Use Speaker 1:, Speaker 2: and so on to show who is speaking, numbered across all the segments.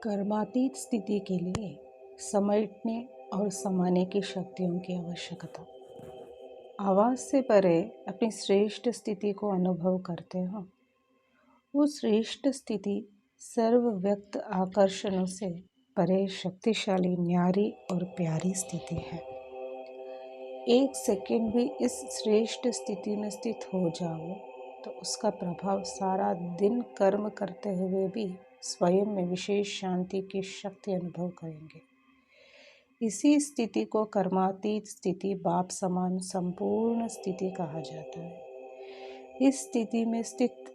Speaker 1: कर्मातीत स्थिति के लिए समेटने और समाने की शक्तियों की आवश्यकता। आवाज से परे अपनी श्रेष्ठ स्थिति को अनुभव करते हो। वो श्रेष्ठ स्थिति सर्वव्यक्त आकर्षणों से परे शक्तिशाली, न्यारी और प्यारी स्थिति है। एक सेकंड भी इस श्रेष्ठ स्थिति में स्थित हो जाओ तो उसका प्रभाव सारा दिन कर्म करते हुए भी स्वयं में विशेष शांति की शक्ति अनुभव करेंगे। इसी स्थिति को कर्मातीत स्थिति, बाप समान संपूर्ण स्थिति कहा जाता है। इस स्थिति में स्थित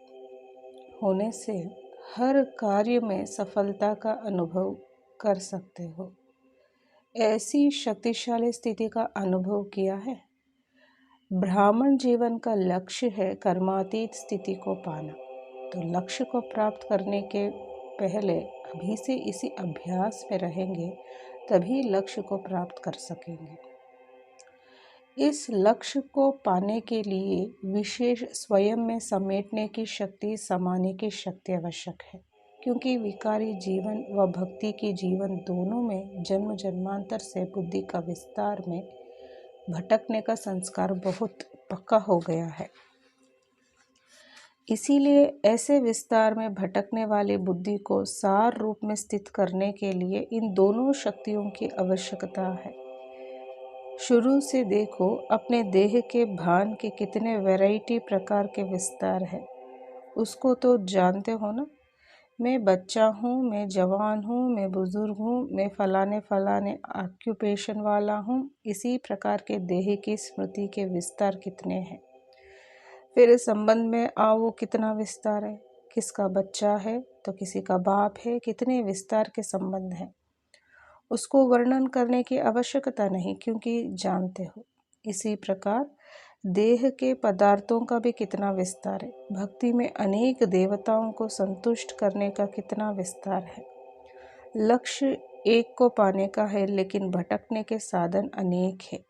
Speaker 1: होने से हर कार्य में सफलता का अनुभव कर सकते हो। ऐसी शक्तिशाली स्थिति का अनुभव किया है। ब्राह्मण जीवन का लक्ष्य है कर्मातीत स्थिति को पाना। तो लक्ष्य को प्राप्त करने के पहले अभी से इसी अभ्यास में रहेंगे, तभी लक्ष्य को प्राप्त कर सकेंगे। इस लक्ष्य को पाने के लिए विशेष स्वयं में समेटने की शक्ति, समाने की शक्ति आवश्यक है, क्योंकि विकारी जीवन व भक्ति की जीवन दोनों में जन्म जन्मांतर से बुद्धि का विस्तार में भटकने का संस्कार बहुत पक्का हो गया है। इसीलिए ऐसे विस्तार में भटकने वाली बुद्धि को सार रूप में स्थित करने के लिए इन दोनों शक्तियों की आवश्यकता है। शुरू से देखो, अपने देह के भान के कितने वैरायटी प्रकार के विस्तार है, उसको तो जानते हो ना। मैं बच्चा हूँ, मैं जवान हूँ, मैं बुजुर्ग हूँ, मैं फलाने फलाने ऑक्यूपेशन वाला हूँ। इसी प्रकार के देह की स्मृति के विस्तार कितने हैं। फिर संबंध में आओ, कितना विस्तार है। किसका बच्चा है तो किसी का बाप है, कितने विस्तार के संबंध हैं। उसको वर्णन करने की आवश्यकता नहीं, क्योंकि जानते हो। इसी प्रकार देह के पदार्थों का भी कितना विस्तार है। भक्ति में अनेक देवताओं को संतुष्ट करने का कितना विस्तार है। लक्ष्य एक को पाने का है, लेकिन भटकने के साधन अनेक है।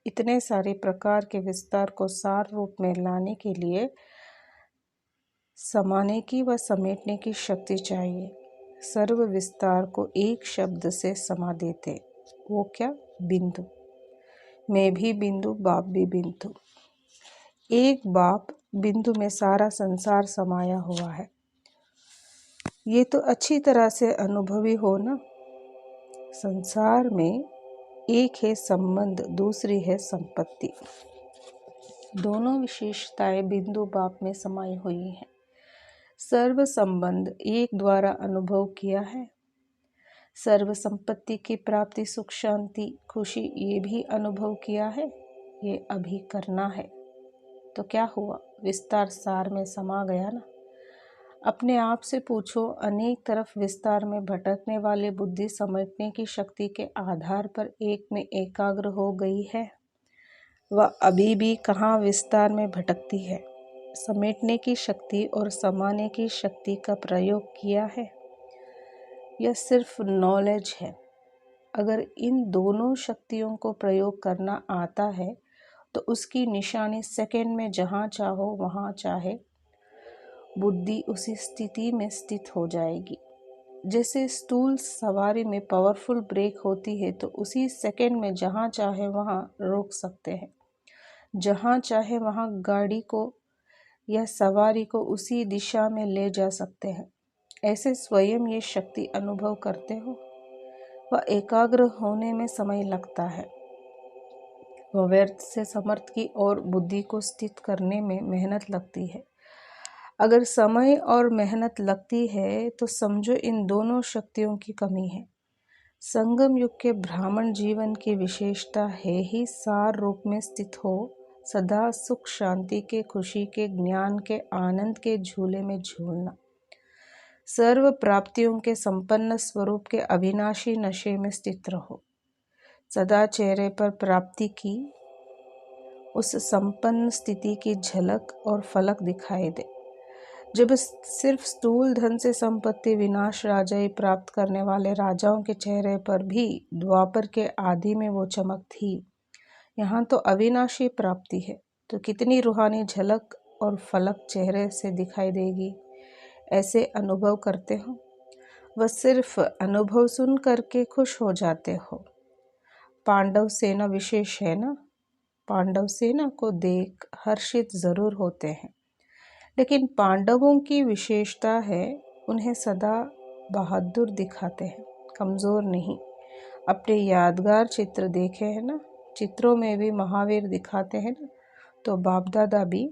Speaker 1: इतने सारे प्रकार के विस्तार को सार रूप में लाने के लिए समाने की व समेटने की शक्ति चाहिए। सर्व विस्तार को एक शब्द से समा देते, वो क्या? बिंदु। मैं भी बिंदु, बाप भी बिंदु। एक बाप बिंदु में सारा संसार समाया हुआ है। ये तो अच्छी तरह से अनुभवी हो ना। संसार में एक है संबंध, दूसरी है संपत्ति। दोनों विशेषताएं बिंदु बाप में समाई हुई हैं। सर्व संबंध एक द्वारा अनुभव किया है। सर्व संपत्ति की प्राप्ति, सुख, शांति, खुशी, ये भी अनुभव किया है। ये अभी करना है। तो क्या हुआ? विस्तार सार में समा गया ना। अपने आप से पूछो, अनेक तरफ विस्तार में भटकने वाली बुद्धि समेटने की शक्ति के आधार पर एक में एकाग्र हो गई है? वह अभी भी कहाँ विस्तार में भटकती है? समेटने की शक्ति और समाने की शक्ति का प्रयोग किया है? यह सिर्फ नॉलेज है। अगर इन दोनों शक्तियों को प्रयोग करना आता है तो उसकी निशानी सेकंड में जहाँ चाहो वहाँ चाहे बुद्धि उसी स्थिति में स्थित हो जाएगी। जैसे स्टूल सवारी में पावरफुल ब्रेक होती है, तो उसी सेकंड में जहाँ चाहे वहाँ रोक सकते हैं। जहाँ चाहे वहाँ गाड़ी को या सवारी को उसी दिशा में ले जा सकते हैं। ऐसे स्वयं ये शक्ति अनुभव करते हो। वह एकाग्र होने में समय लगता है। वह व्यर्थ से समर्थ की और बुद्धि को स्थित करने में मेहनत लगती है। अगर समय और मेहनत लगती है तो समझो इन दोनों शक्तियों की कमी है। संगम युग के ब्राह्मण जीवन की विशेषता है ही सार रूप में स्थित हो, सदा सुख शांति के, खुशी के, ज्ञान के, आनंद के झूले में झूलना। सर्व प्राप्तियों के संपन्न स्वरूप के अविनाशी नशे में स्थित रहो। सदा चेहरे पर प्राप्ति की उस संपन्न स्थिति की झलक और फलक दिखाई दे। जब सिर्फ स्थूल धन से संपत्ति विनाश राजाई प्राप्त करने वाले राजाओं के चेहरे पर भी द्वापर के आदि में वो चमक थी, यहाँ तो अविनाशी प्राप्ति है, तो कितनी रूहानी झलक और फलक चेहरे से दिखाई देगी। ऐसे अनुभव करते हो। वह सिर्फ अनुभव सुन करके खुश हो जाते हो। पांडव सेना विशेष है ना, पांडव सेना को देख हर्षित जरूर होते हैं, लेकिन पांडवों की विशेषता है उन्हें सदा बहादुर दिखाते हैं, कमज़ोर नहीं। अपने यादगार चित्र देखे हैं ना, चित्रों में भी महावीर दिखाते हैं ना, तो बाप दादा भी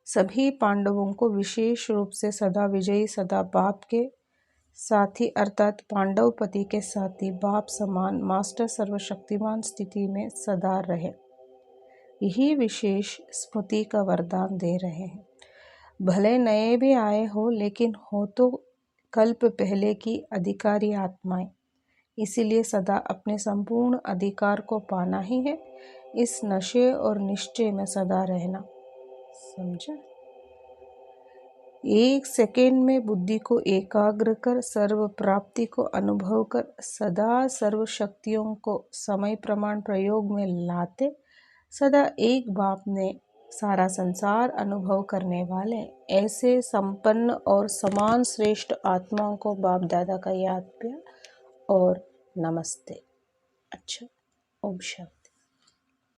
Speaker 1: सभी पांडवों को विशेष रूप से सदा विजयी, सदा बाप के साथी अर्थात पांडवपति के साथी, बाप समान, मास्टर सर्वशक्तिमान स्थिति में सदा रहे, यही विशेष स्मृति का वरदान दे रहे हैं। भले नए भी आए हो, लेकिन हो तो कल्प पहले की अधिकारी आत्माएं, इसीलिए सदा अपने संपूर्ण अधिकार को पाना ही है। इस नशे और निश्चय में सदा रहना, समझा। एक सेकेंड में बुद्धि को एकाग्र कर सर्व प्राप्ति को अनुभव कर सदा सर्व शक्तियों को समय प्रमाण प्रयोग में लाते, सदा एक बाप ने सारा संसार अनुभव करने वाले ऐसे संपन्न और समान श्रेष्ठ आत्माओं को बाप दादा का याद प्यार और नमस्ते। अच्छा, ओम शांति।